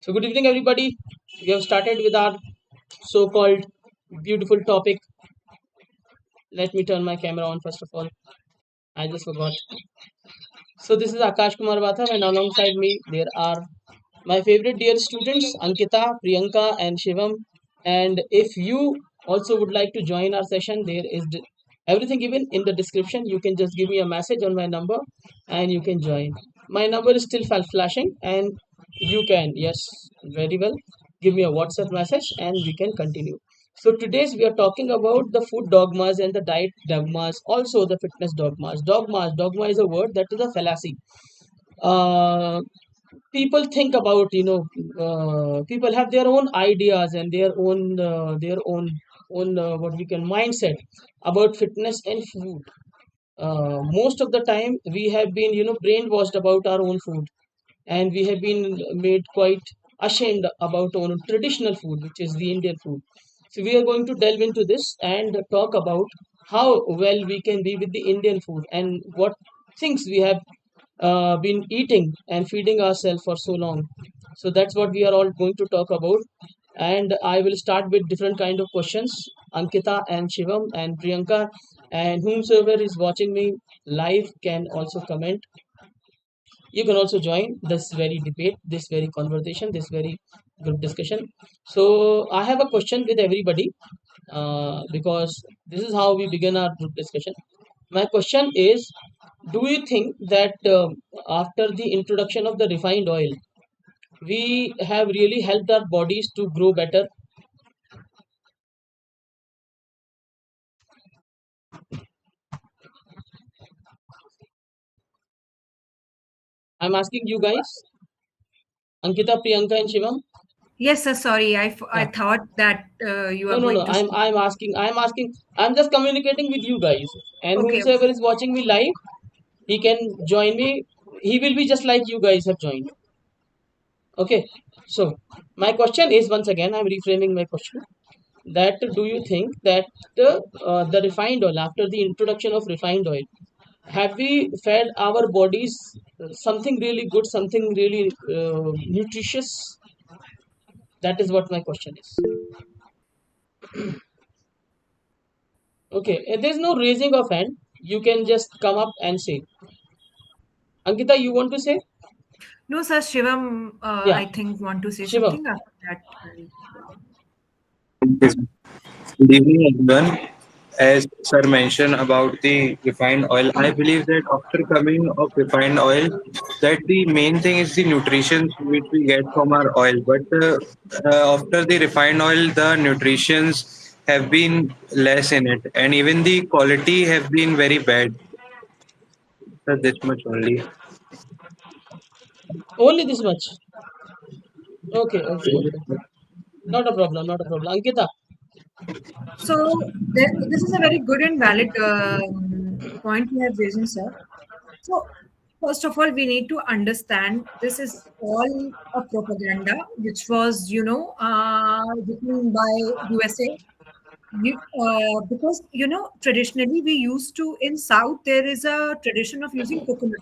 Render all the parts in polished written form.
So, good evening, everybody. We have started with our so-called beautiful topic. Let me turn my camera on first of all. I just forgot. So, this is Akash Kumar Batham, and alongside me there are my favorite dear students Ankita, Priyanka, and Shivam. And if you also would like to join our session, there is everything given in the description. You can just give me a message on my number, and you can join. My number is still flashing, and you can, yes, very well, give me a WhatsApp message, and we can continue. So today's we are talking about the food dogmas and the diet dogmas, also the fitness dogmas. Dogma is a word that is a fallacy. Uh, People think about, people have their own ideas and their own what we can mindset about fitness and food. Most of the time we have been brainwashed about our own food, and we have been made quite ashamed about our traditional food, which is the Indian food. So we are going to delve into this and talk about how well we can be with the Indian food and what things we have been eating and feeding ourselves for so long. So that's what we are all going to talk about. And I will start with different kind of questions. Ankita and Shivam and Priyanka and whomsoever is watching me live can also comment. You can also join this very debate, this very conversation, this very group discussion. So I have a question with everybody, because this is how we begin our group discussion. My question is, do you think that after the introduction of the refined oil, we have really helped our bodies to grow better? I'm asking you guys, Ankita, Priyanka, and Shivam. Yes, sir. Sorry, I Yeah. thought that you No, are no, no. going to speak. I'm asking. I'm just communicating with you guys. And Okay. whomsoever is watching me live, he can join me. He will be just like you guys have joined. Okay. So my question is, once again, I'm reframing my question. That do you think that the refined oil, after the introduction of refined oil, have we fed our bodies something really good, something really nutritious? That is what my question is. Okay, there's no raising of hand. You can just come up and say. Ankita, you want to say? No, sir. Shivam, Yeah, I think want to say Shivam. something after that. Good evening, everyone. As Sir mentioned about the refined oil, I believe that after coming of refined oil, that the main thing is the nutrition which we get from our oil. But after the refined oil, the nutritions have been less in it, and even the quality have been very bad. So this much only. Only this much. Okay, okay, okay. Not a problem, not a problem. Ankita. So this is a very good and valid point you have raised, sir. So first of all, we need to understand this is all a propaganda, which was written by USA. Because traditionally we used to in South there is a tradition of using coconut.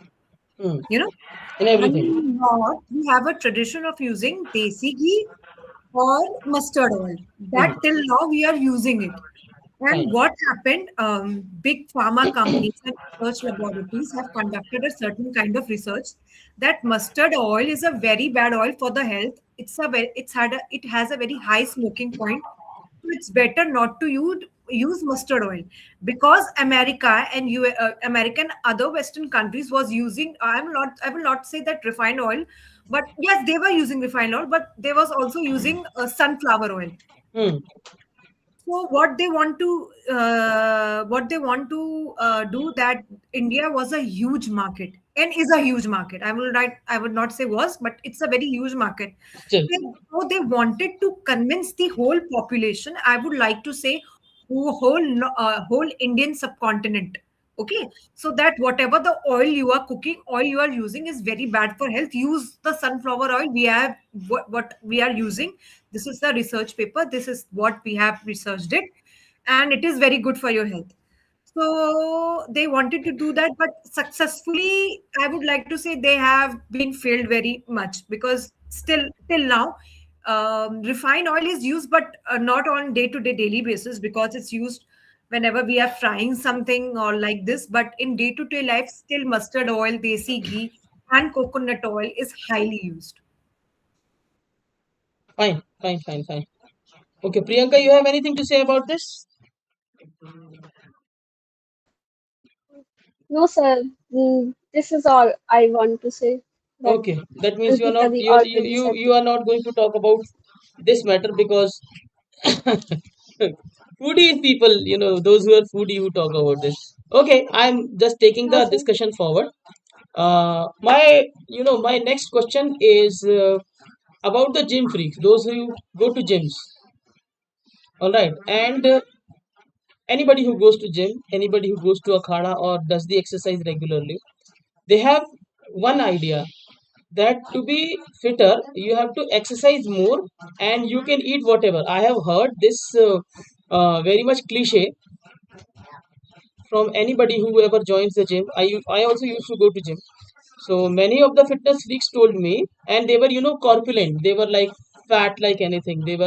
Hmm. You know, In and everything. in North we have a tradition of using desi ghee or mustard oil. Hmm. That till now we are using it. Fine. And what happened? Big pharma companies and research laboratories have conducted a certain kind of research that mustard oil is a very bad oil for the health. It has a very high smoking point, so it's better not to use mustard oil because America and American other Western countries was using. I will not say that refined oil, but yes, they were using refined oil, but they was also using sunflower oil. Hmm. So what they want to do that India was a huge market and is a huge market. I would not say was, but it's a very huge market. Still. So they wanted to convince the whole population. I would like to say whole Indian subcontinent Okay, so that whatever the oil you are cooking, oil you are using is very bad for health. Use the sunflower oil. We have what we are using. This is the research paper. This is what we have researched it, and it is very good for your health. So they wanted to do that, but successfully, I would like to say they have been failed very much, because still till now, refined oil is used, but not on day-to-day daily basis, because it's used whenever we are frying something or like this. But in day-to-day life, still mustard oil, desi ghee, and coconut oil is highly used. Fine, fine, fine, fine. Okay, Priyanka, you have anything to say about this? No, sir. This is all I want to say. That Okay, that means you are Ankita not ji you already said. you are not going to talk about this matter because foodie people, those who are foodie who talk about this. Okay, I'm just taking No, the sir. discussion forward. My next question is about the gym freaks, those who go to gyms. All right, and anybody who goes to gym, anybody who goes to akhada or does the exercise regularly, they have one idea that to be fitter, you have to exercise more and you can eat whatever. I have heard this very much cliche from anybody who ever joins the gym. I also used to go to gym. So many of the fitness freaks told me, and they were, corpulent. They were like fat like anything. They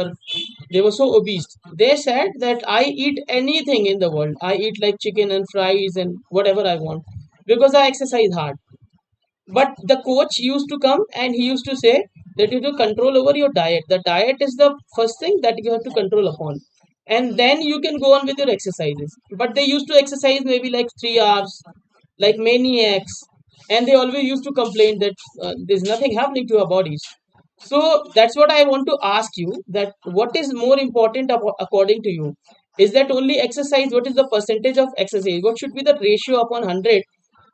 were so obese. They said that I eat anything in the world. I eat like chicken and fries and whatever I want because I exercise hard. But the coach used to come and he used to say that you have to control over your diet. The diet is the first thing that you have to control upon. And then you can go on with your exercises. But they used to exercise maybe like 3 hours, like maniacs. And they always used to complain that there's nothing happening to our bodies. So that's what I want to ask you, that what is more important according to you? Is that only exercise? What is the percentage of exercise? What should be the ratio upon 100?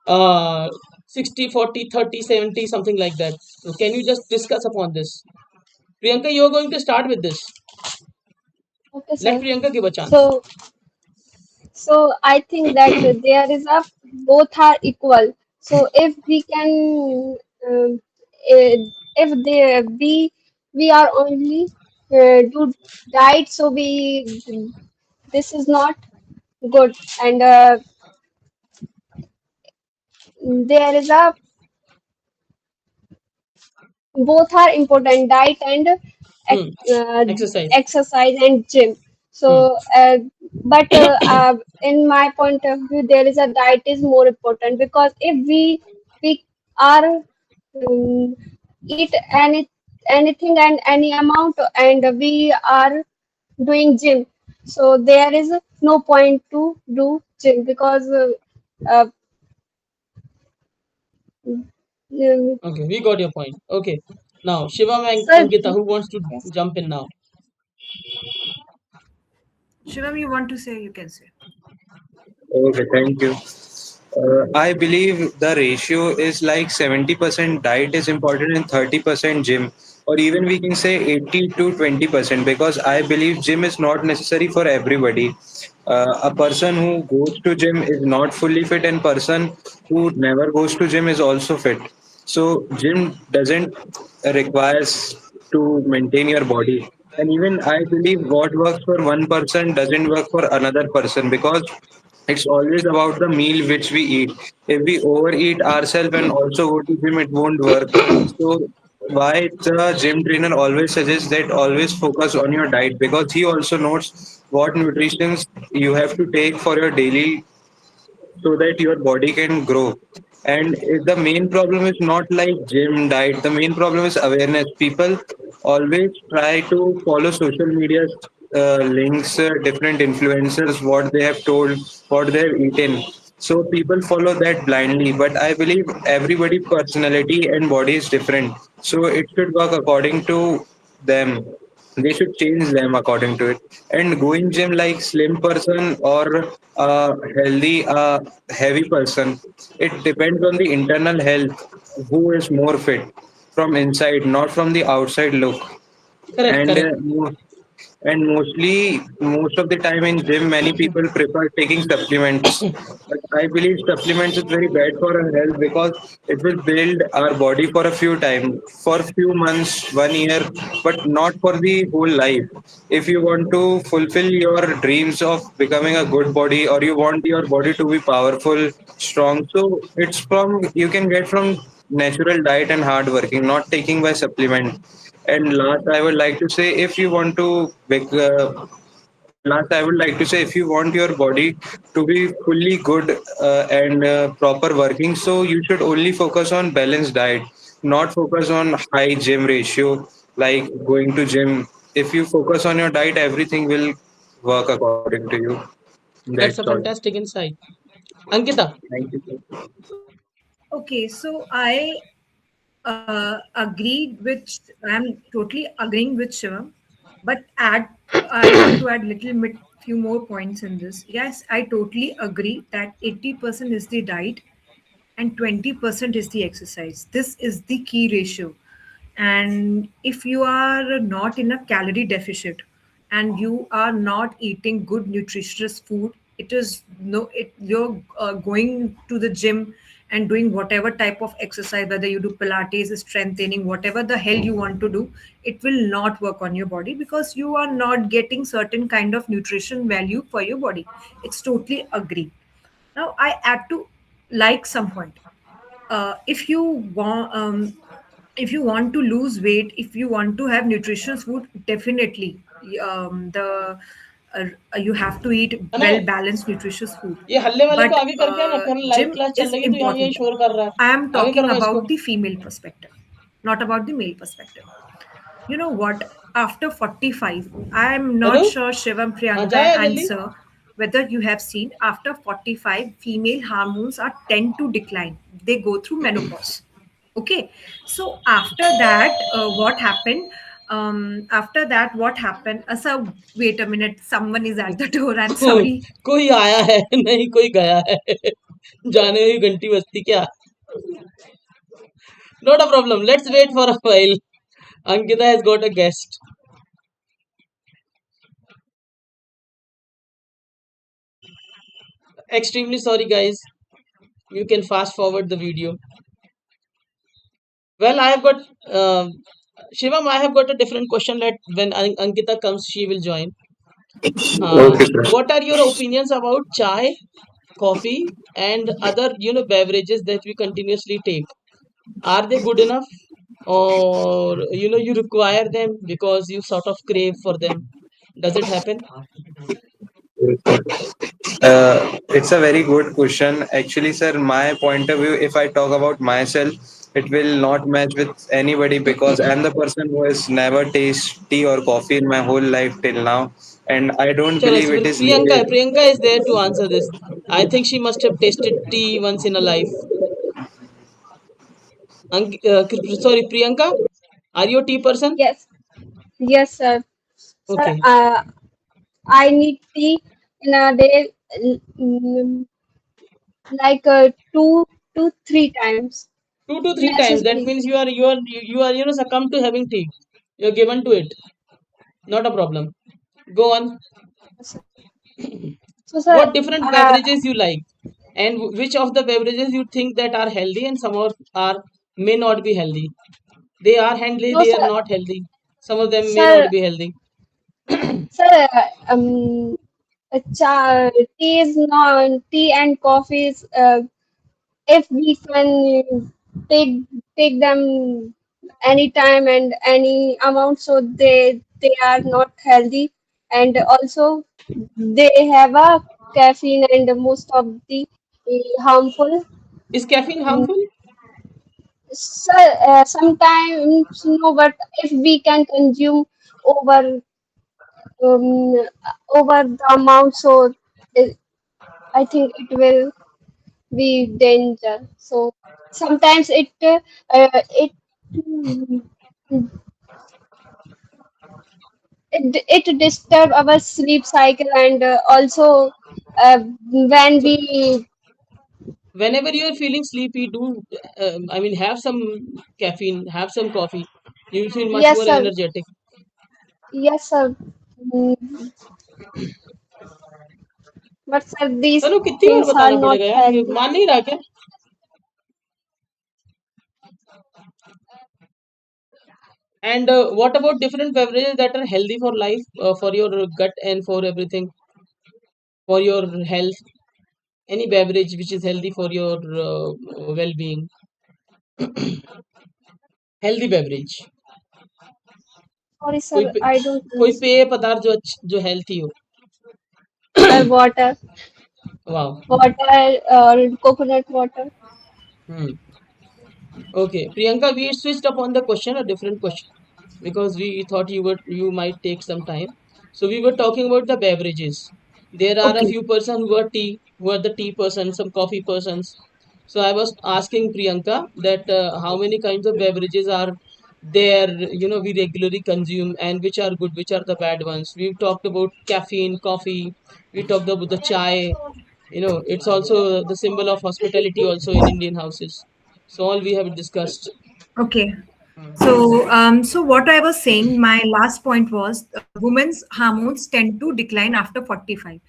uh 60, 40, 30, 70, something like that. So can you just discuss upon this? Priyanka, you're going to start with this. Okay, Let sir. Priyanka give a chance. So, so I think that there is a both are equal. So if we can, if they we are only do diet, so we this is not good. And there is a both are important, diet and Hmm. uh, Exercise. exercise and gym. Hmm. So but in my point of view, there is a diet is more important, because if we are eat anything and any amount, and we are doing gym, so there is no point to do gym, because uh, Okay, we got your point. Okay, now Shivam and sir, Ankita, who wants to yes. jump in now? Shivam, you want to say, you can say. Okay, thank you. I believe the ratio is like 70% diet is important and 30% gym, or even we can say 80 to 20%, because I believe gym is not necessary for everybody. A person who goes to gym is not fully fit, and person who never goes to gym is also fit. So gym doesn't requires to maintain your body. And even I believe what works for one person doesn't work for another person, because it's always about the meal which we eat. If we overeat ourselves and also go to gym, it won't work. So why the gym trainer always suggests that always focus on your diet, because he also knows what nutrition you have to take for your daily, so that your body can grow. And the main problem is not like gym diet. The main problem is awareness. People always try to follow social media links, different influencers, what they have told, what they have eaten. So people follow that blindly. But I believe everybody personality and body is different. So it should work according to them. They should change them according to it. And going gym like slim person or healthy heavy person, it depends on the internal health, who is more fit from inside, not from the outside look. Correct, and correct. uh, mo- and most of the time in gym, many people prefer taking supplements. But I believe supplements is very bad for our health because it will build our body for a few time, for few months, 1 year, but not for the whole life. If you want to fulfill your dreams of becoming a good body, or you want your body to be powerful, strong, so it's from you can get from natural diet and hard working, not taking by supplement. And last, I would like to say, if you want to last, I would like to say if you want your body to be fully good and proper working, so you should only focus on balanced diet, not focus on high gym ratio, like going to gym. If you focus on your diet, everything will work according to you. That's That's a all. fantastic insight. Ankita, Thank you. Okay, so I agreed with, I'm totally agreeing with Shivam, but I want to add little bit few more points in this. Yes, I totally agree that 80% is the diet and 20% is the exercise. This is the key ratio. And if you are not in a calorie deficit and you are not eating good nutritious food, it is no it you're going to the gym and doing whatever type of exercise, whether you do pilates, strengthening, whatever the hell you want to do, it will not work on your body because you are not getting certain kind of nutrition value for your body. It's totally agree. Now I add to like some point. If you want if you want to lose weight, if you want to have nutritious food, definitely the you have to eat अने well balanced nutritious food. ये हल्ले वाले को But आगे करके आना, फिर live gym class चल is रही है तो यहाँ यही important. शोर कर रहा I है, am आगे talking करो इसको. about the female perspective, not about the male perspective. You know what? After 45, I am Anu, not sure Shivam, हाँ Priyanka, जाए and जल्दी. Sir, whether you have seen after 45, female hormones are tend to decline. They go through menopause. Okay, so after that, what happened? After that, what happened? So wait a minute, someone is at the door. I'm को, sorry. कोई आया है नहीं कोई गया है. जाने हुई घंटी बजती क्या. Not a problem, let's wait for a while. Ankita has got a guest. Extremely sorry guys, you can fast forward the video. Well, I have got Shivam, I have got a different question that when Ankita comes, she will join. Okay, sir. What are your opinions about chai, coffee, and other beverages that we continuously take? Are they good enough, or you require them because you sort of crave for them? Does it happen? It's a very good question. Actually, sir, my point of view, if I talk about myself, it will not match with anybody because I'm the person who has never tasted tea or coffee in my whole life till now. And I don't Chalo, believe फिर it is Priyanka. needed. Priyanka is there to answer this. I think she must have tasted tea once in a life. Sorry, Priyanka, are you a tea person? Yes, yes, sir. Sir, Okay, I need tea in a day, mm, like 2 to 3 times two to three times. That necessary. means you are succumb to having tea. You're given to it. Not a problem. Go on. Sir. So, sir, What different uh, beverages you like, and which of the beverages you think that are healthy, and some are may not be healthy. They are healthy. no, They are sir, not healthy. Some of them may not sir, be healthy. sir, tea is not tea and coffee is, if we can take them anytime and any amount, so they are not healthy, and also they have a caffeine and most of the harmful. Is caffeine Mm, harmful? so, sometimes no, but if we can consume over um, over the amount, so it, I think it will be danger. So sometimes mm, it disturb our sleep cycle, and also when So we whenever you're feeling sleepy, do I mean have some caffeine, have some coffee. You'll feel much yes more sir, energetic. yes sir. Mm, but sir, these तनु कितनी बार things are बताना not पड़ेगा यार, ये healthy. मान नहीं रहा क्या? And what about different beverages that are healthy for life, for your gut and for everything, for your health? Any beverage which is healthy for your well-being? Healthy beverage. Sorry कोई sir, पे, I don't कोई understand. पेय पदार्थ जो healthy हो. Sir, water, Wow. water, coconut water. Hmm. Okay, Priyanka, we switched upon the question, a different question, because we thought you might take some time. So we were talking about the beverages. There are a Okay. few persons who are the tea persons, some coffee persons. So I was asking Priyanka that how many kinds of beverages are there, we regularly consume, and which are good, which are the bad ones. We talked about caffeine, coffee. We talked about the chai. It's also the symbol of hospitality also in Indian houses. So all we have discussed. Okay. So what I was saying, my last point was women's hormones tend to decline after 45.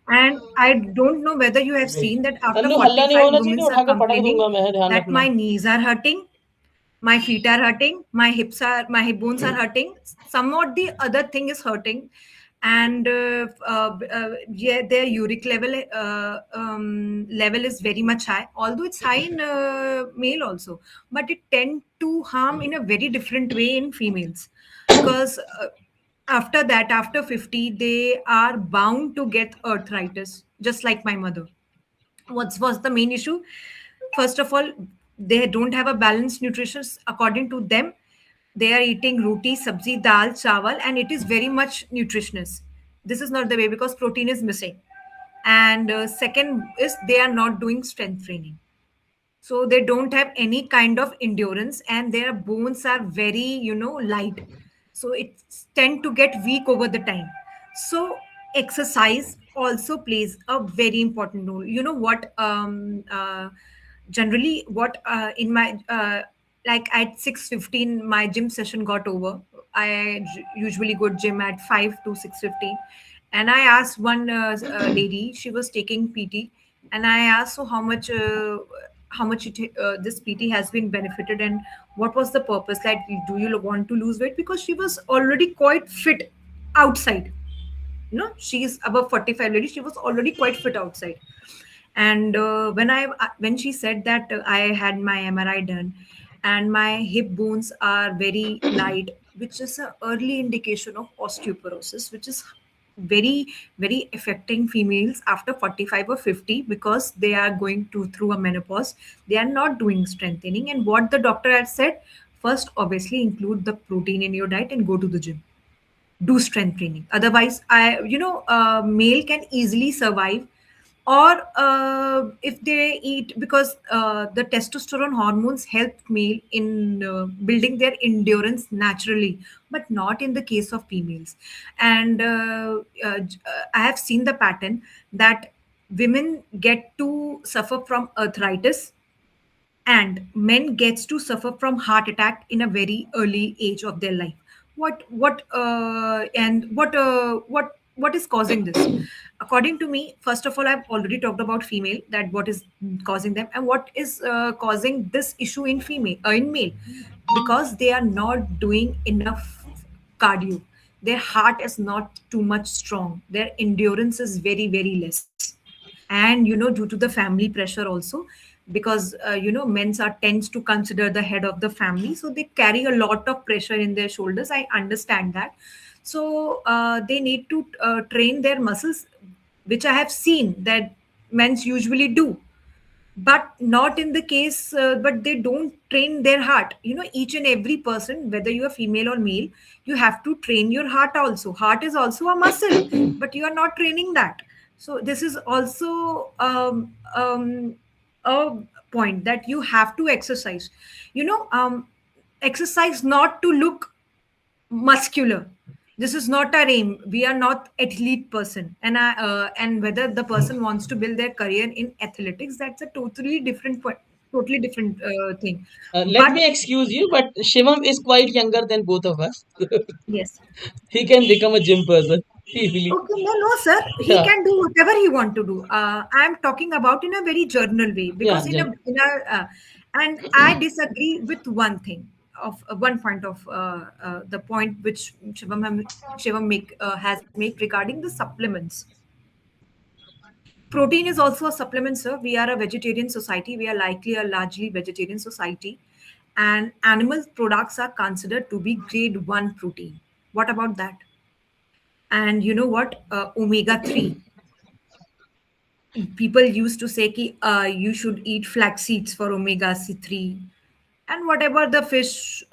And I don't know whether you have Right. seen that after Tannu हल्ला नहीं 45, होना चाहिए, women तो are उठाकर पटक complaining दूंगा मैं, ध्यान that रखना. my knees are hurting, my feet are hurting, my hip bones are hurting, somewhat the other thing is hurting, and yeah, their uric level is very much high, although it's high in male also, but it tend to harm in a very different way in females, because after that, after 50, they are bound to get arthritis, just like my mother. What's was the main issue? First of all, they don't have a balanced nutrition according to them. They are eating roti, sabzi, dal, chawal, and it is very much nutritious. This is not the way, because protein is missing. And second is they are not doing strength training, so they don't have any kind of endurance, and their bones are very, light, so it tend to get weak over the time. So exercise also plays a very important role. You know what, generally what in my like at 6:15 my gym session got over. I usually go gym at 5 to 6:15, and I asked one lady, she was taking PT, and I asked, so how much this PT has been benefited, and what was the purpose, like do you want to lose weight, because she was already quite fit outside. She's above 45 lady, she was already quite fit outside. And when she said that I had my MRI done and my hip bones are very light, which is an early indication of osteoporosis, which is very very affecting females after 45 or 50, because they are going to through a menopause. They are not doing strengthening, and what the doctor had said, first obviously include the protein in your diet and go to the gym, do strength training. Otherwise, male can easily survive, or if they eat, because the testosterone hormones help male in building their endurance naturally, but not in the case of females. And I have seen the pattern that women get to suffer from arthritis, and men gets to suffer from heart attack in a very early age of their life. What is causing this? According to me, first of all, I've already talked about female, that what is causing them, and what is causing this issue in female in male, because they are not doing enough cardio. Their heart is not too much strong, their endurance is very very less. And due to the family pressure also, because men's are tends to consider the head of the family, so they carry a lot of pressure in their shoulders, I understand that. So they need to train their muscles, which I have seen that men's usually do, but not in the case, but they don't train their heart. Each and every person, whether you are female or male, you have to train your heart also. Heart is also a muscle, but you are not training that. So this is also a point, that you have to exercise. Exercise not to look muscular. This is not our aim. We are not athlete person, and whether the person wants to build their career in athletics, that's a totally different point, totally different thing. Let But me excuse you, but Shivam is quite younger than both of us. yes, He can become a gym person. easily. Okay, no, no, sir. He Yeah, can do whatever he want to do. I'm talking about in a very journal way yeah, because yeah. and I disagree with one thing of one point of the point which Shivam has made regarding the supplements. Protein is also a supplement, sir. We are a vegetarian society. We are likely a largely vegetarian society, and animal products are considered to be grade one protein. What about that? And you know what? Omega 3. People used to say ki, you should eat flax seeds for omega 3 and whatever the fish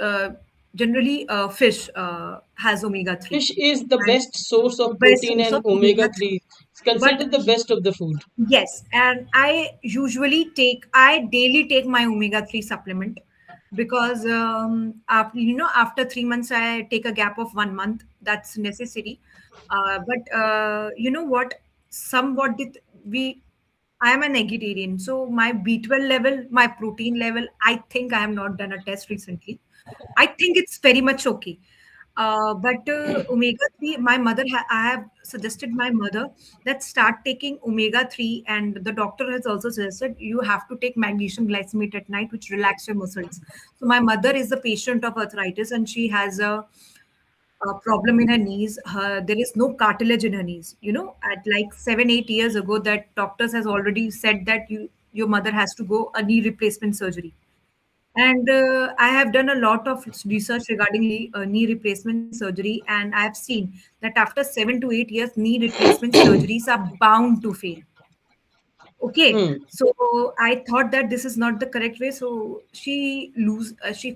generally fish has omega 3 Fish is the and best source of best protein source and of omega omega 3. 3. It's But considered the best of the food. yes, and I daily take my omega 3 supplement because after 3 months I take a gap of 1 month. That's necessary. But you know what? Somewhat did we I am an vegetarian, so my B12 level, my protein level, I think I have not done a test recently. I think it's very much okay. But omega 3, I have suggested my mother that start taking omega 3, and the doctor has also suggested you have to take magnesium glycinate at night, which relax your muscles. So, my mother is a patient of arthritis and she has a problem in her knees. There is no cartilage in her knees. You know, at like 7, 8 years ago, that doctors has already said that your mother has to go a knee replacement surgery. And I have done a lot of research regarding knee replacement surgery, and I have seen that after 7 to 8 years, knee replacement surgeries are bound to fail. Okay, Hmm. so I thought that this is not the correct way. So she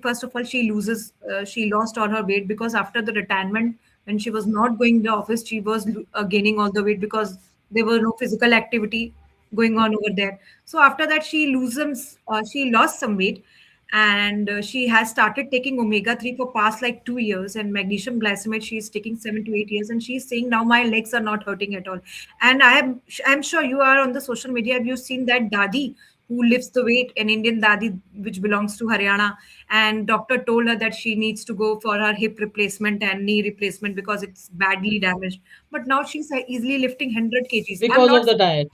first of all she lost all her weight because after the retirement, when she was not going to the office, she was gaining all the weight because there were no physical activity going on over there. So after that, she lost some weight, and she has started taking omega 3 for past like 2 years, and magnesium glycinate she is taking 7 to 8 years, and she's saying now my legs are not hurting at all. And I'm sure you are on the social media. Have you seen that dadi who lifts the weight, an Indian dadi which belongs to Haryana, and doctor told her that she needs to go for her hip replacement and knee replacement because it's badly damaged, but now she's easily lifting 100 kgs. I'm Because of not the diet.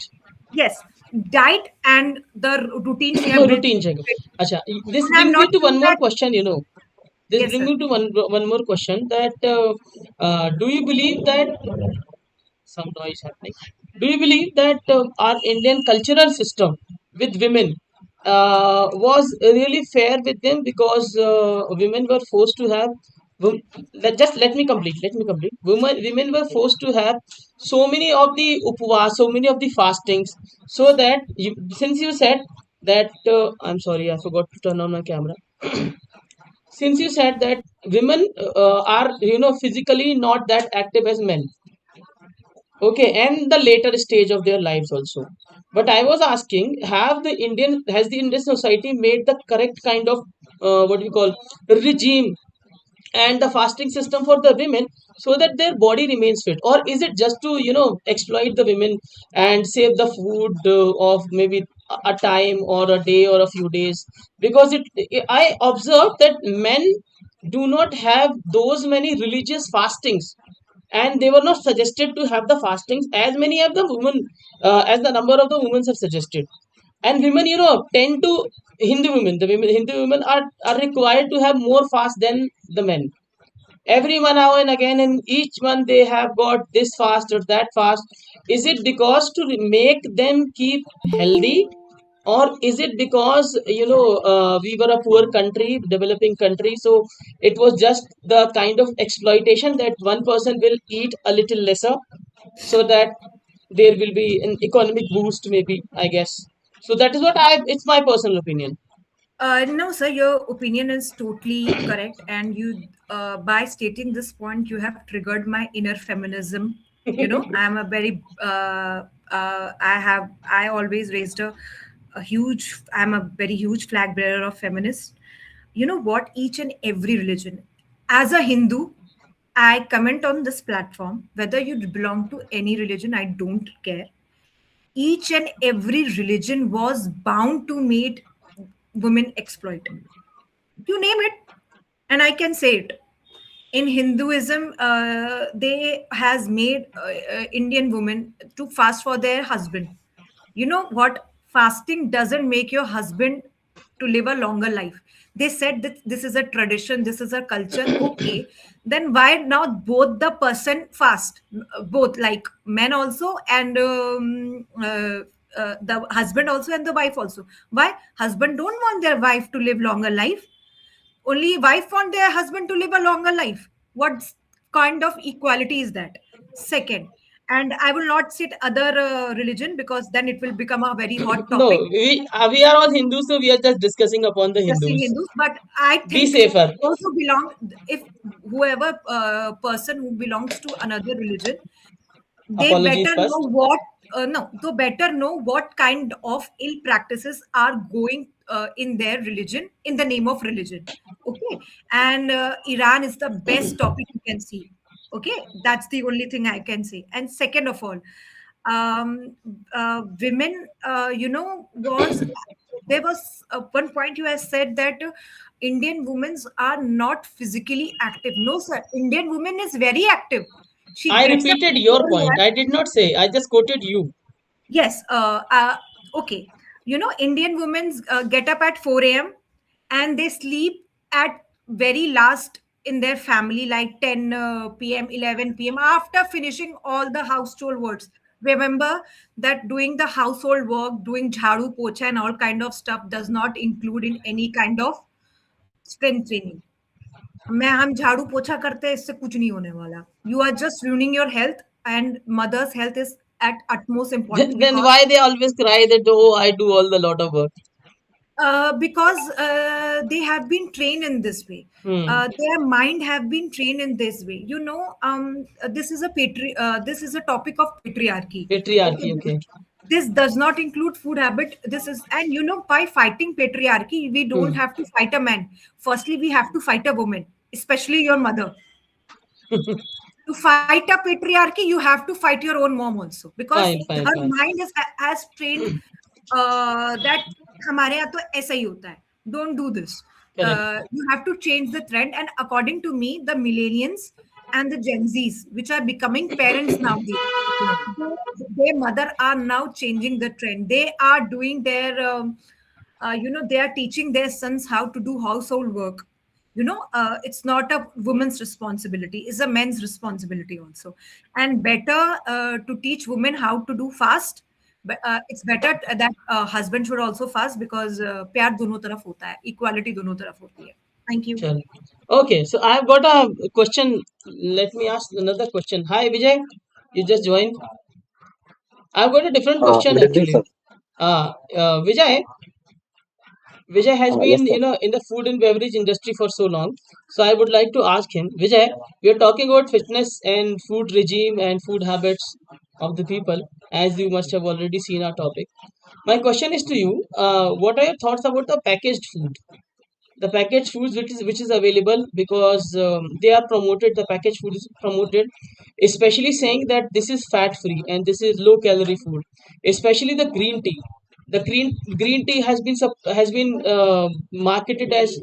Yes, diet and the routine she have did. Routine check. Acha, this And I'm brings me not to saying one more that. question. This Yes, brings sir. me to one more question that do you believe that some noise happening. Do you believe that our Indian cultural system with women was really fair with them because women were forced to have. Just let me complete. Let me complete. Women were forced to have so many of the upvas, so many of the fastings, so that since you said that I'm sorry, I forgot to turn on my camera. Since you said that women are physically not that active as men, okay, and the later stage of their lives also. But I was asking, has the Indian society made the correct kind of what we call regime and the fasting system for the women so that their body remains fit, or is it just to exploit the women and save the food of maybe a time or a day or a few days? Because I observed that men do not have those many religious fastings, and they were not suggested to have the fastings as many of the women as the number of the women have suggested. And women tend to Hindu women are required to have more fast than the men. Every one hour and again, in each month they have got this fast or that fast. Is it because to make them keep healthy, or is it because we were a poor country, developing country, so it was just the kind of exploitation that one person will eat a little lesser so that there will be an economic boost, maybe, I guess. So that is what I it's my personal opinion. No, sir, your opinion is totally correct. And by stating this point, you have triggered my inner feminism. You know, I am a very, I always raised I'm a very huge flag bearer of feminist. You know what? Each and every religion, as a Hindu, I comment on this platform, whether you belong to any religion, I don't care. Each and every religion was bound to make women exploit. You name it, and I can say it. in Hinduism, they has made Indian women to fast for their husband. You know what? Fasting doesn't make your husband to live a longer life. They said that this is a tradition, this is a culture. Okay, then why not both the person fast, both like men also and the husband also and the wife also? Why husband don't want their wife to live longer life? Only wife want their husband to live a longer life. What kind of equality is that? Second, and I will not sit other religion because then it will become a very hot No, topic. we are all Hindus, so we are just discussing upon the Just in Hindus. Hindus, but I Be think safer. those who belong, if whoever person who belongs to another religion, they Apologies better first. know what no they better know what kind of ill practices are going in their religion, in the name of religion. Okay, and Iran is the best topic you can see. Okay, that's the only thing I can say. And second of all, women, was there was one point you have said that Indian women are not physically active. No, sir. Indian woman is very active. She I gets up repeated at your 4 point. a.m. I did not say. I just quoted you. Yes. Okay. Indian women get up at 4 a.m. and they sleep at very last in their family, like 10 p.m., 11 p.m. after finishing all the household works. Remember that doing the household work, doing jharu, pocha, and all kind of stuff does not include in any kind of strength training. मैं हम झाड़ू पोछा करते हैं इससे कुछ नहीं होने वाला. You are just ruining your health, and mother's health is at utmost importance Then because why they always cry that, oh, I do all the lot of work? they have been trained in this way. Hmm. Their mind have been trained in this way. This is a topic of patriarchy. Okay, Patriarchy. Okay. this does not include food habit. This is, and by fighting patriarchy, we Hmm. don't have to fight a man. Firstly, we have to fight a woman, especially your mother. To fight a patriarchy, you have to fight your own mom also, because Fine. Fine. her Fine. mind is as trained that हमारे यहाँ तो ऐसा ही होता है. Don't do this. Correct. You have to change the trend. And according to me, the millennials and the Gen Zs, which are becoming parents nowadays, their mother are now changing the trend. They are doing their, they are teaching their sons how to do household work. It's not a woman's responsibility, it's a man's responsibility also. And better to teach women how to do fast. But it's better that husband should also fast, because प्यार दोनों तरफ होता है, equality दोनों तरफ होती है. Thank you. Chal. Okay. So I've got a question. Let me ask another question. Hi, Vijay. You just joined. I've got a different question Good evening, actually. sir. Vijay has Yes, been, sir. in the food and beverage industry for so long. So I would like to ask him, Vijay, we are talking about fitness and food regime and food habits of the people, as you must have already seen our topic. My question is to you, what are your thoughts about the packaged food? The packaged foods which is available, because they are promoted, the packaged food is promoted, especially saying that this is fat free and this is low calorie food, especially the green tea. The green tea has been marketed as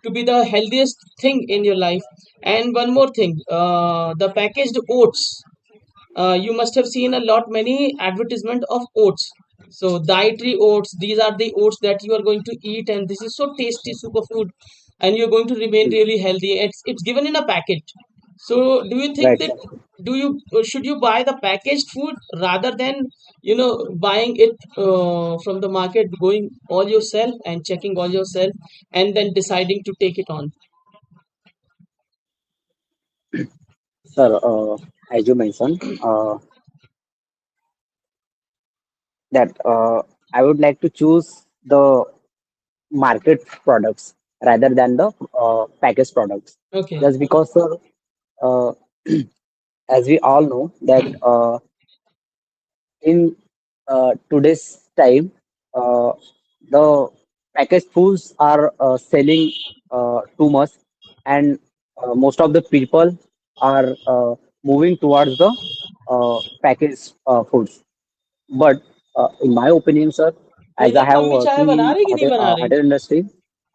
to be the healthiest thing in your life. And one more thing, the packaged oats, you must have seen a lot many advertisement of oats. So dietary oats, these are the oats that you are going to eat, and this is so tasty superfood, and you're going to remain Mm. really healthy. It's given in a packet. So do you think Right, that, sir. do you should you buy the packaged food rather than buying it from the market, going all yourself and checking all yourself, and then deciding to take it on? Sir, as you mentioned, that I would like to choose the market products rather than the packaged products. Okay. Just because, sir, uh, as we all know, that in today's time, uh, the packaged foods are selling too much, and most of the people are moving towards the packaged foods. But in my opinion, sir, as I मतलब have mummy चाय working बना in रही कि नहीं बना रही? hotel industry,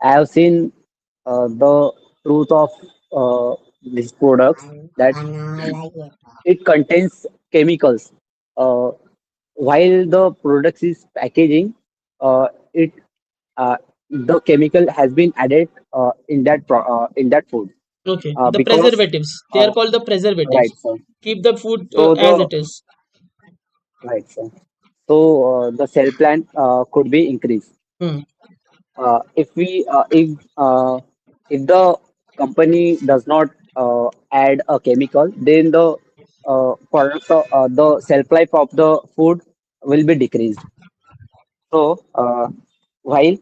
I have seen the truth of these products that it contains chemicals. Uh, while the product is packaging, it the chemical has been added in that food Okay, the because preservatives. They are uh, called the preservatives. right, sir. Keep the food So as the it is. right, sir. So the sell plan could be increased. Hmm. If we if the company does not add a chemical, then the the shelf life of the food will be decreased. So while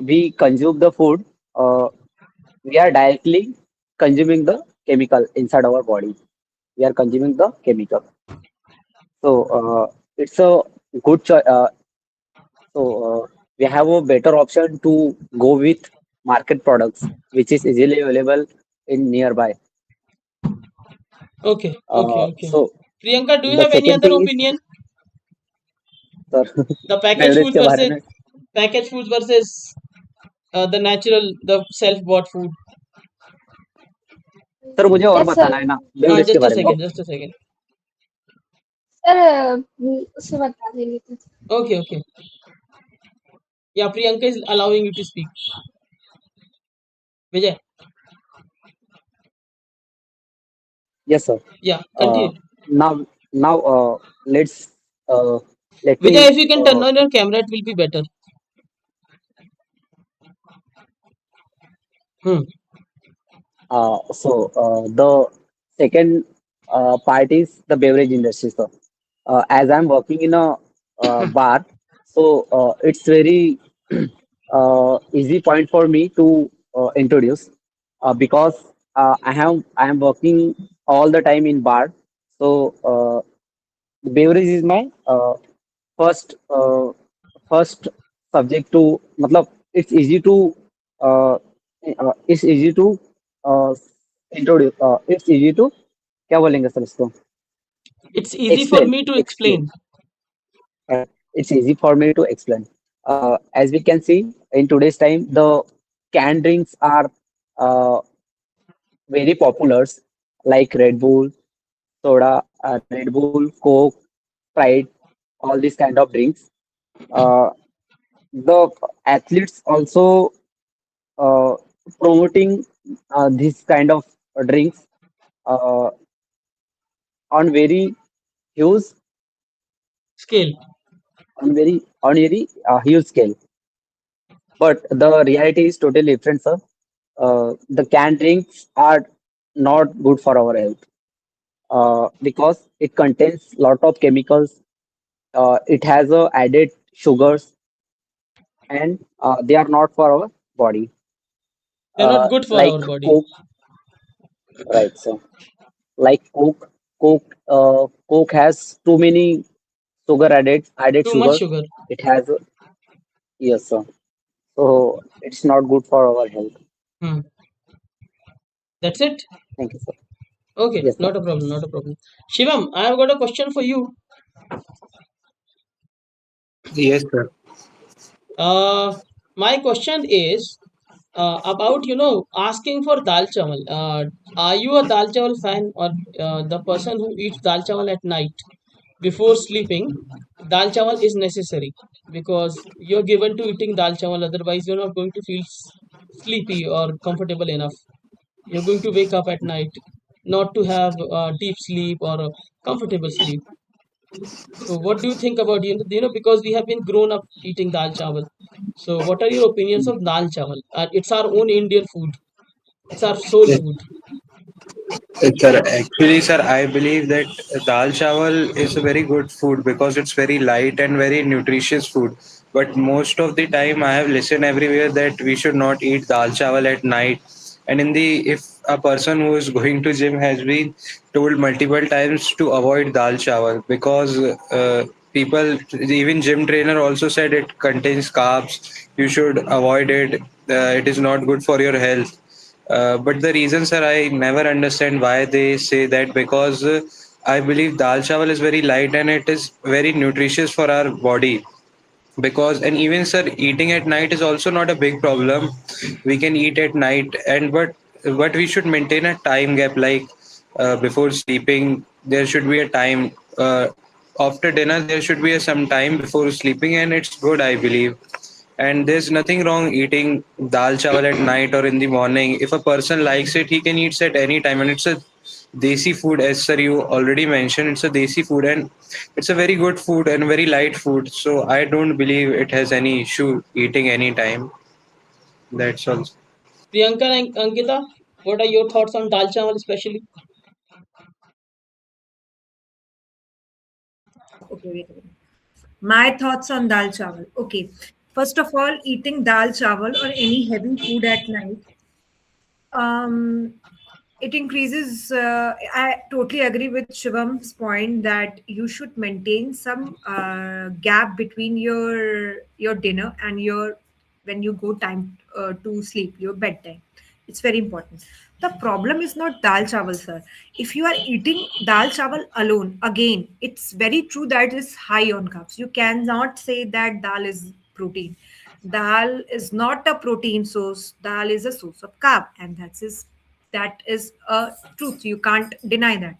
we consume the food, uh, we are directly consuming the chemical inside our body. We are consuming the chemical. So it's a good choice. So we have a better option to go with market products, which is easily available in nearby. Okay, okay, okay. So Priyanka, do you the have any second other thing is, opinion? sir, The packaged beverage food के बारे versus में. the natural, the self-bought food. Sir मुझे और Yes, बताना sir. है ना beverage के Just a बारे में. second, just a second. Sir उसे बता देंगे तो Okay, okay. Yeah, Priyanka is allowing you to speak. Vijay, Yes, sir. yeah, Uh, continue. now let's uh, let Vijay, me if you can turn on your camera, it will be better. Hmm. the second part is the beverage industry. So, as I'm working in a bar, so it's very easy point for me to introduce because I am working all the time in bar. So beverage is my first first subject to मतलब uh, it's easy to uh, introduce it's easy to क्या बोलेंगे sir इसको It's easy for me to explain explain. it's easy for me to explain as we can see in today's time the canned drinks are uh, very popular like Red Bull soda Red Bull Coke Sprite all these kind of drinks uh, the athletes also uh, promoting this kind of drinks uh, on very huge Scale. on very huge scale. But the reality is totally different, sir. The canned drinks are not good for our health because it contains lot of chemicals. It has added sugars, and they are not for our body. They're not good for Like our body. Coke, right? So, like Coke has too many added Too much sugar. sugar. It has yes, sir. So it's not good for our health. Hmm. That's it. Thank you, sir. Okay, Yes, sir. not a problem, not a problem. Shivam, I have got a question for you. Yes, sir. Uh, my question is about asking for dal chawal. Are you a dal chawal fan or the person who eats dal chawal at night before sleeping? Dal chawal is necessary because you're given to eating dal chawal. Otherwise, you're not going to feel sleepy or comfortable enough. You're going to wake up at night not to have deep sleep or a comfortable sleep. So, what do you think about because we have been grown up eating dal chawal. So, what are your opinions of dal chawal? It's our own Indian food. It's our soul Yes, food. sir. Actually, sir, I believe that dal chawal is a very good food because it's very light and very nutritious food. But most of the time, I have listened everywhere that we should not eat dal chawal at night. And in the if a person who is going to gym has been told multiple times to avoid dal chawal because people, even gym trainer also said it contains carbs. You should avoid it. It is not good for your health. But the reason, sir, I never understand why they say that because I believe dal chawal is very light and it is very nutritious for our body. Because and even sir, eating at night is also not a big problem. We can eat at night, and but but we should maintain a time gap, like before sleeping there should be a time, after dinner there should be a some time before sleeping, and it's good, I believe. And there's nothing wrong eating dal chawal at night or in the morning. If a person likes it, he can eat it at any time, and it's a desi food, as sir you already mentioned. It's a desi food, and it's a very good food and very light food, so I don't believe it has any issue eating any time. That's all. Priyanka and Ankita, what are your thoughts on dal chawal especially? Okay, wait a minute. My thoughts on dal chawal. Okay. First of all, eating dal chawal or any heavy food at night, um, it increases. I totally agree with Shivan's point that you should maintain some gap between your dinner and your when you go time to sleep, your bedtime. It's very important. The problem is not dal chawal, sir. If you are eating dal chawal alone, again, it's very true that it's high on carbs. You cannot say that dal is protein. Dal is not a protein source. Dal is a source of carb, and that is a truth. You can't deny that.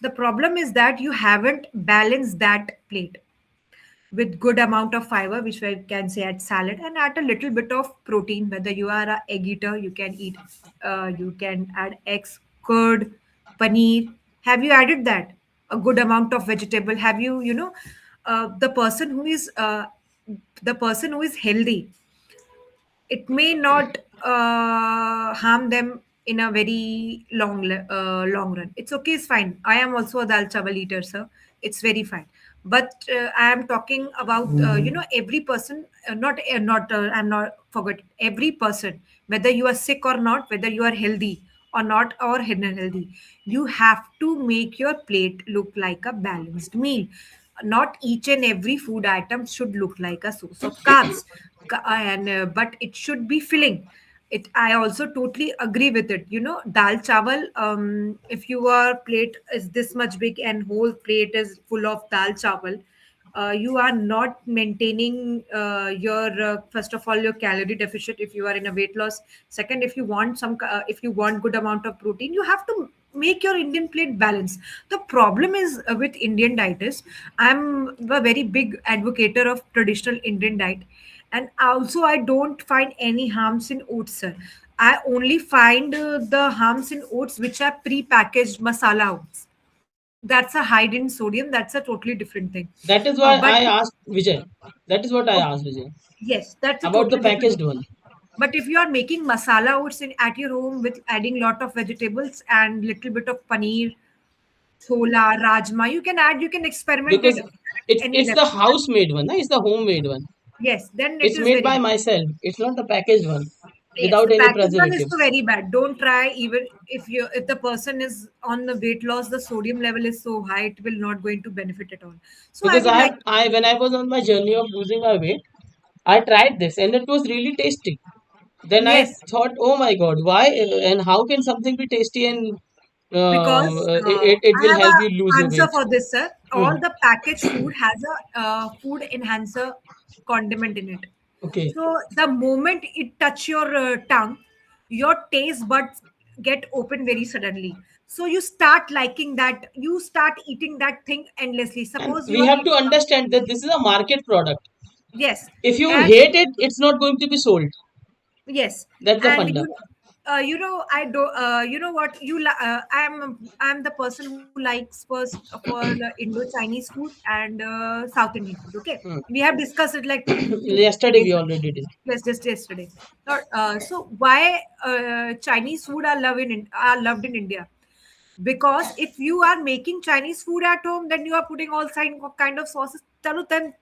The problem is that you haven't balanced that plate with good amount of fiber, which I can say add salad, and add a little bit of protein. Whether you are a egg eater, you can eat, you can add eggs, curd, paneer. Have you added that? A good amount of vegetable. Have you, the person who is healthy, it may not harm them in a very long run. It's okay, it's fine. I am also a dal chawal eater, sir. It's very fine. But I am talking about every person, I'm not forget every person, whether you are sick or not, whether you are healthy or not or unhealthy, you have to make your plate look like a balanced meal. Not each and every food item should look like a source of carbs, and but it should be filling. I also totally agree with it. Dal chawal, if your plate is this much big and whole plate is full of dal chawal, you are not maintaining your first of all your calorie deficit if you are in a weight loss. Second, if you want good amount of protein, you have to make your Indian plate balance. The problem is with Indian diet is, I'm a very big advocate of traditional Indian diet, and also I don't find any harms in oats, sir. I only find the harms in oats which are pre-packaged masala oats. That's a hide in sodium. That's a totally different thing. That is why But I asked Vijay. That is what I okay, asked Vijay yes, that's a about the totally different packaged thing. one. But if you are making masala oats at your home with adding lot of vegetables and little bit of paneer, chola, rajma, you can experiment it Because at it's any it's the level. house made one, it's the homemade one. Yes, then it It's is made very by good. myself. It's not the packaged one Yes, without the any packaged one is so preservatives. very bad. Don't try, even if the person is on the weight loss, the sodium level is so high, it will not going to benefit at all. So I Because would like I when I was on my journey of losing my weight, I tried this and it was really tasty. Then I yes, thought, oh my God, why and how can something be tasty and because it I will have help you lose a your answer weight? for this, sir. Hmm. All the packaged food has a food enhancer condiment in it. Okay. So the moment it touch your tongue, your taste buds get open very suddenly. So you start liking that. You start eating that thing endlessly. And Suppose you we are have to eating. understand that this is a market product. Yes, If you and hate it, it's not going to be sold. yes, That's the and funda. I do. You know what? I'm the person who likes first of all Indo Chinese food and South Indian food. Okay, Hmm. we have discussed it like two three Yesterday days we ago. already did. Yes, just yesterday. So why Chinese food are loved in India? Because if you are making Chinese food at home, then you are putting all kind of sauces. Chalo, then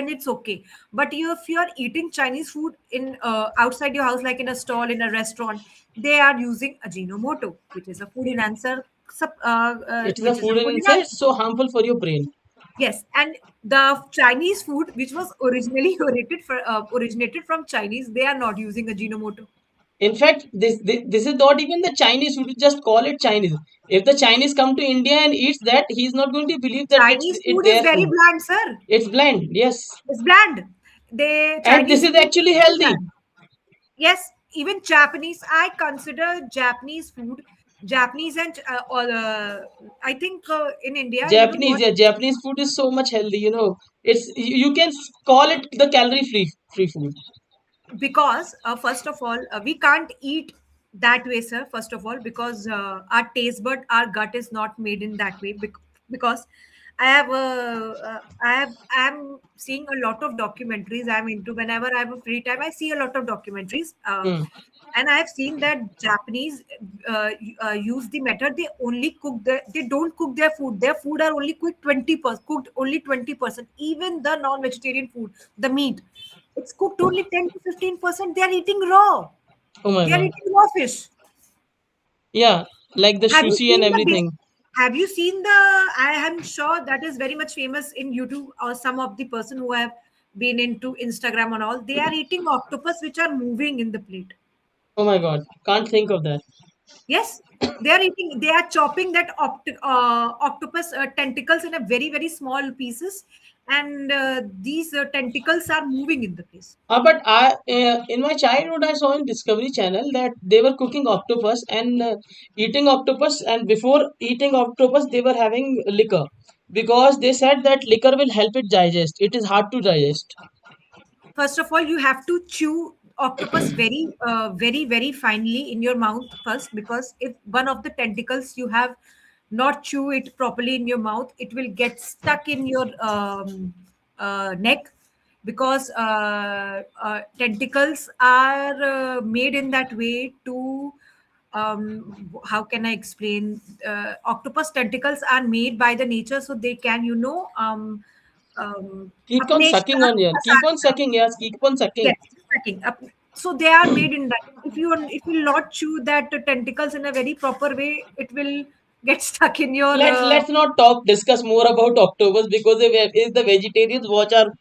it's okay. But if you are eating Chinese food in outside your house, like in a stall in a restaurant, they are using Ajinomoto, which is a food enhancer, It is a which is a food food enhancer. enhancer. It's so harmful for your brain. Yes, and the Chinese food, which was originally originated from Chinese, they are not using Ajinomoto. In fact, this is not even the Chinese food. We just call it Chinese. If the Chinese come to India and eats that, he's not going to believe that Chinese it's food is their very food. bland, sir. It's bland, yes, It's bland. The and this Chinese is food is actually very healthy. bland. Yes, even Japanese, I consider Japanese food, Japanese and all. I think in India, you know Japanese, what? yeah, Japanese food is so much healthy. It's you can call it the calorie free food. Because first of all, we can't eat that way, sir. First of all, because our taste bud, our gut is not made in that way. Because I'm seeing a lot of documentaries. I'm into, whenever I have a free time, I see a lot of documentaries. Hmm. And I have seen that Japanese use the method, they don't cook their food. Their food are only cooked only 20%. Even the non-vegetarian food, the meat, it's cooked only 10 to 15%. They are eating raw. Oh my They are god. eating raw fish. Yeah, like the Have you sushi and seen the everything. have you seen the I am sure that is very much famous in YouTube, or some of the person who have been into Instagram and all. They are eating octopus which are moving in the plate. Oh my god, can't think of that. Yes, they are chopping that octopus tentacles in a very, very small pieces, and these tentacles are moving in the place. But I, in my childhood, I saw in Discovery Channel that they were cooking octopus and eating octopus, and before eating octopus, they were having liquor because they said that liquor will help it digest. It is hard to digest. First of all, you have to chew octopus very, very, very finely in your mouth first, because if one of the tentacles you have not chew it properly in your mouth, it will get stuck in your neck, because tentacles are made in that way to how can I explain? Octopus tentacles are made by the nature, so they can, Keep on अपने sucking on, शरीर yeah. Keep on का sucking, yes. Keep on sucking. yes, sucking up. So they are made in that. If you not chew that tentacles in a very proper way, it will get stuck in your Let's not discuss more about octopus because if the vegetarians watch our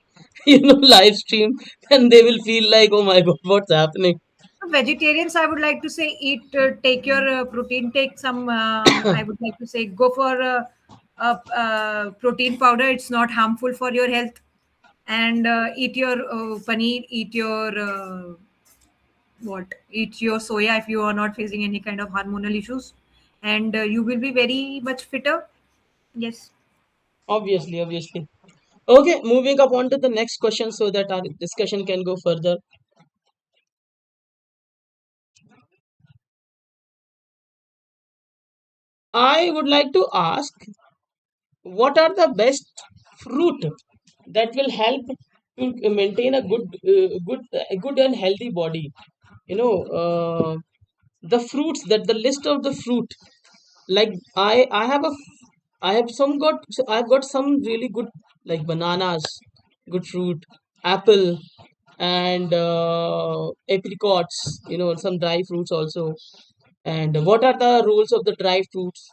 live stream, then they will feel like, oh my god, what's happening? vegetarians. I would like to say, eat, take your protein, take some. I would like to say, go for protein powder. It's not harmful for your health, and eat your paneer, eat your eat your soya if you are not facing any kind of hormonal issues, and you will be very much fitter. Yes. Obviously, obviously. Okay, moving up on to the next question so that our discussion can go further. I would like to ask, what are the best fruit that will help to maintain a good and healthy body? You know, the fruits that the list of the fruit. Like I have I have some got I've got some really good, like bananas, good fruit, apple, and apricots. Some dry fruits also. And what are the rules of the dry fruits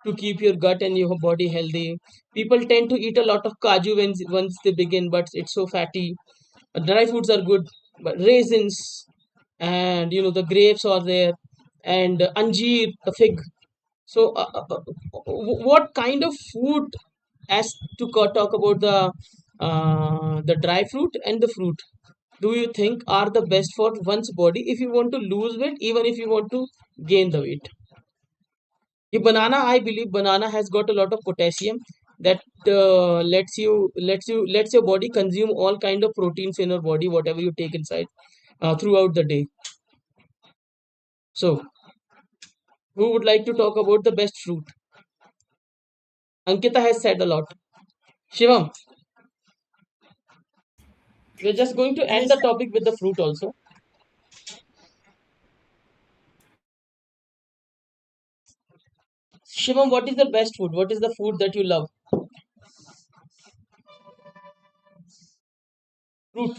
to keep your gut and your body healthy? People tend to eat a lot of kaju once they begin, but it's so fatty. Dry fruits are good, but raisins and the grapes are there, and anjeer, the fig. So, what kind of food, as to talk about the dry fruit and the fruit, do you think are the best for one's body if you want to lose weight, even if you want to gain the weight? The banana, I believe, banana has got a lot of potassium that lets your body consume all kind of proteins in your body, whatever you take inside throughout the day. So, who would like to talk about the best fruit? Ankita has said a lot. Shivam, we're just going to end Yes. the topic with the fruit also. Shivam, what is the best food? What is the food that you love?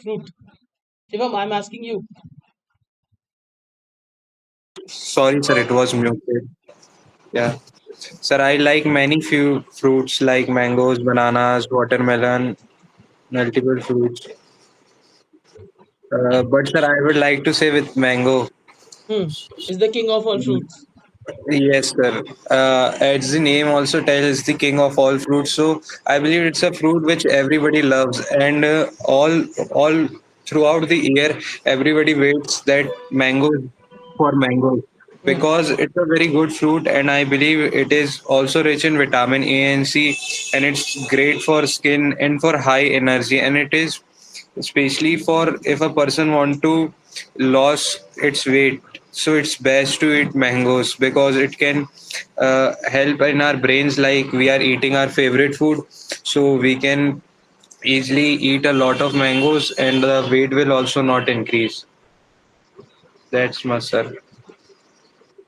Fruit. Shivam, I'm asking you. Sorry, sir, it was muted. Yeah. Sir, I like many few fruits like mangoes, bananas, watermelon, multiple fruits. But sir, I would like to say with mango. Hmm. Is the king of all fruits. Yes, sir. As the name also tells, the king of all fruits. So I believe it's a fruit which everybody loves, and all throughout the year, everybody waits that mangoes for mangoes Hmm. because it's a very good fruit, and I believe it is also rich in vitamin A and C, and it's great for skin and for high energy, and it is especially for if a person want to lose its weight. So it's best to eat mangoes because it can help in our brains, like we are eating our favorite food, so we can easily eat a lot of mangoes and the weight will also not increase. That's my sir.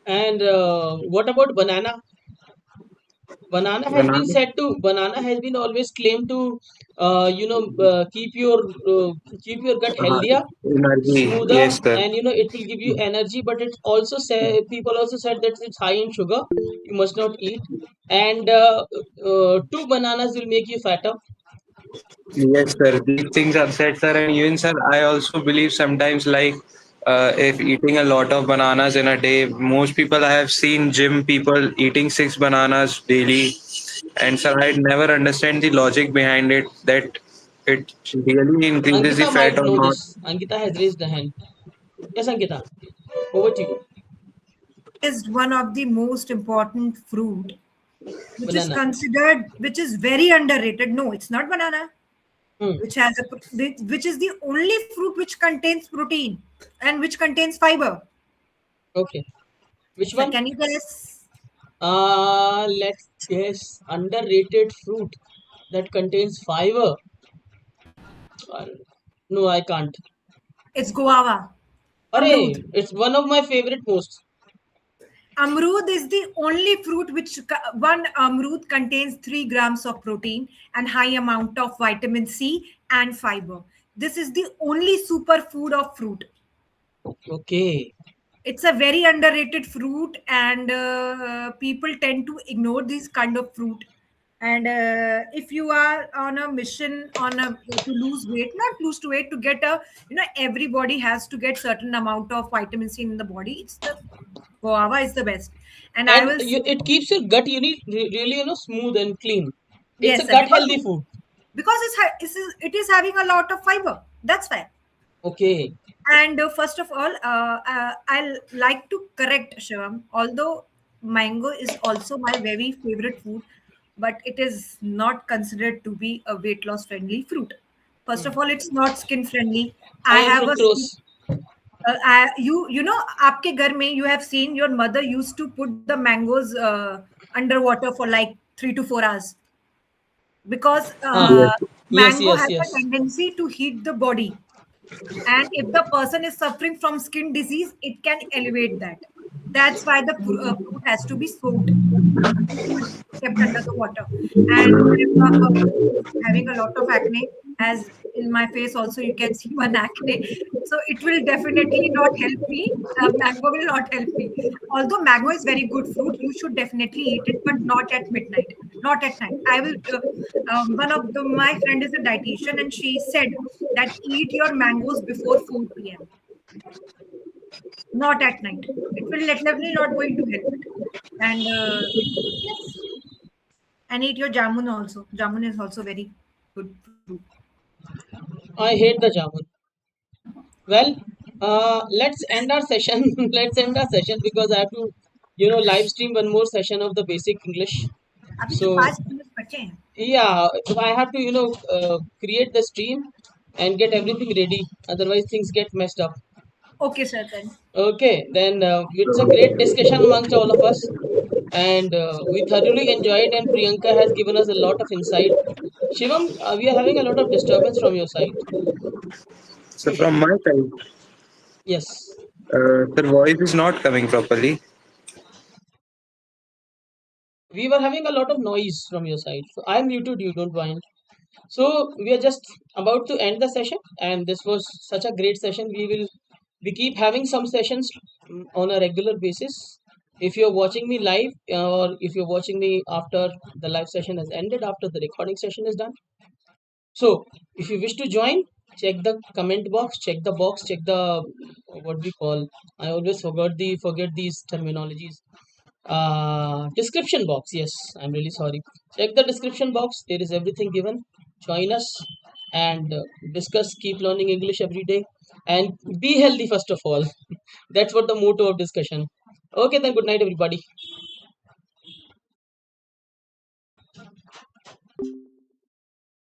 And what about banana? Banana, Banana has been always claimed to keep your gut uh, healthier, energy, smoother, yes sir. and it will give you energy. But it also say people also said that it's high in sugar. You must not eat, and two bananas will make you fatter. Yes, sir. These things are said, sir. And even, sir, I also believe sometimes, like, if eating a lot of bananas in a day, most people I have seen gym people eating 6 bananas daily. And, sir, I never understand the logic behind it that it really increases the Ankita might fat or know not. this. Ankita has raised the hand. Yes, Ankita, over to you. Is one of the most important fruit which is Banana. considered, which is very underrated. No, it's not banana, Hmm. which has which is the only fruit which contains protein and which contains fiber. Okay. Which So one? can you guess? Let's guess underrated fruit that contains fiber. Uh, no, I can't. It's guava. Array, Amrud. it's one of my favorite most. Amrud is the only fruit which one amrud contains 3 grams of protein and high amount of vitamin C and fiber. This is the only superfood of fruit. Okay. It's a very underrated fruit, and people tend to ignore this kind of fruit. And if you are on a mission on a to lose weight, not lose to weight, to get a, everybody has to get certain amount of vitamin C in the body. It's the guava is the best. And I And will say it keeps your gut really, smooth and clean. It's yes a sir, gut healthy food. because it is having a lot of fiber. That's why. Okay. And first of all, I'll like to correct Shivam. Although mango is also my very favorite food, but it is not considered to be a weight loss friendly fruit. First Hmm. of all, it's not skin friendly. I High in have a skin. fructose. You know, आपके घर में you have seen your mother used to put the mangoes underwater for like 3 to 4 hours because Ah. Yes, Yes, mango yes, has a yes. tendency to heat the body, and if the person is suffering from skin disease, it can elevate that. That's why the fruit has to be soaked, kept under the water. And if a person is having a lot of acne, as in my face also you can see one acne, so it will definitely not help me. Mango will not help me. Although mango is very good fruit, you should definitely eat it, but not at midnight, not at night. I will one of my friend is a dietitian, and she said that eat your mangoes before 4 p.m., not at night. It will definitely not going to help it. And yes, and eat your jamun also. Jamun is also very good fruit. I hate the jamun. Well, let's end our session. Let's end our session because I have to, live stream one more session of the basic English. अभी तो So 5 minute बचे हैं. yeah, I have to, create the stream and get everything ready. Otherwise, things get messed up. Okay, sir. Then Okay, then it's a great discussion amongst all of us, and we thoroughly enjoyed. And Priyanka has given us a lot of insight. Shivam, we are having a lot of disturbance from your side. so from my side, Yes, the voice is not coming properly. we were having a lot of noise from your side. So I muted you. Don't mind. So we are just about to end the session, and this was such a great session. We keep having some sessions on a regular basis. If you're watching me live, or if you're watching me after the live session has ended, after the recording session is done. So if you wish to join, check the comment box, check the box, check the what we call. I always forget these terminologies. Description box. Yes, I'm really sorry. Check the description box. There is everything given. Join us, and discuss, keep learning English every day, and be healthy first of all. That's what the motto of discussion. Okay, then good night, everybody.